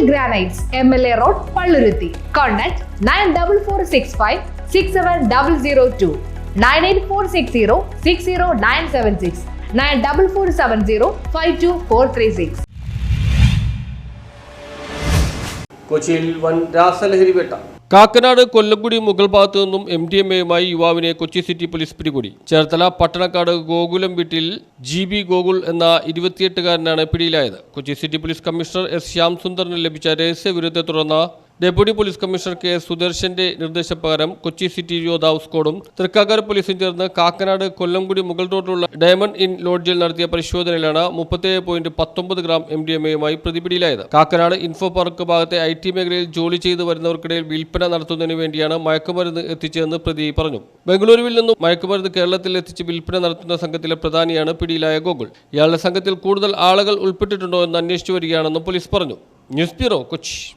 Granites, MLA Road, Palluruthi. Contact 9446567002, 98460 60976, 94470 52436. കൊച്ചിയിൽ വൻ രാസലഹരി വേട്ട. കാക്കനാട് കൊല്ലംകുടി മുകൾ ഭാഗത്തു നിന്നും MDMA-യുമായി യുവാവിനെ കൊച്ചി സിറ്റി പോലീസ് പിടികൂടി. ചേർത്തല പട്ടണക്കാട് ഗോകുലം വീട്ടിൽ GB ഗോകുൽ എന്ന 28-കാരനാണ് പിടിയിലായത്. Kochi city police commissioner S. ശ്യാംസുന്ദറിന് ലഭിച്ച രഹസ്യവിവരത്തെ തുടർന്ന് ഡെപ്യൂട്ടി പോലീസ് കമ്മീഷണർ K. സുദർശന്റെ നിർദ്ദേശപ്രകാരം കൊച്ചി സിറ്റി യോദ്ധാവ് സ്ക്വാഡും തൃക്കാക്കര പോലീസും ചേർന്ന് കാക്കനാട് കൊല്ലംകുടി മുകൾ റോഡിലുള്ള ഡയമണ്ട് ഇൻ ലോഡ്ജിൽ നടത്തിയ പരിശോധനയിലാണ് 37.19 ഗ്രാം MDMA-യുമായി പ്രതി പിടിയിലായത്. കാക്കനാട് ഇൻഫോ പാർക്ക് ഭാഗത്തെ IT മേഖലയിൽ ജോലി ചെയ്തു വരുന്നവർക്കിടയിൽ വിൽപ്പന നടത്തുന്നതിന് വേണ്ടിയാണ് മയക്കുമരുന്ന് എത്തിച്ചതെന്ന് പ്രതി പറഞ്ഞു. ബംഗളൂരുവിൽ നിന്നും മയക്കുമരുന്ന് കേരളത്തിൽ എത്തിച്ച് വിൽപ്പന നടത്തുന്ന സംഘത്തിലെ പ്രധാനിയാണ് പിടിയിലായ ഗോകുൽ. ഇയാളുടെ സംഘത്തിൽ കൂടുതൽ ആളുകൾ ഉൾപ്പെട്ടിട്ടുണ്ടോ എന്ന് അന്വേഷിച്ചു വരികയാണെന്നും പോലീസ് പറഞ്ഞു. News bureau, Kochi.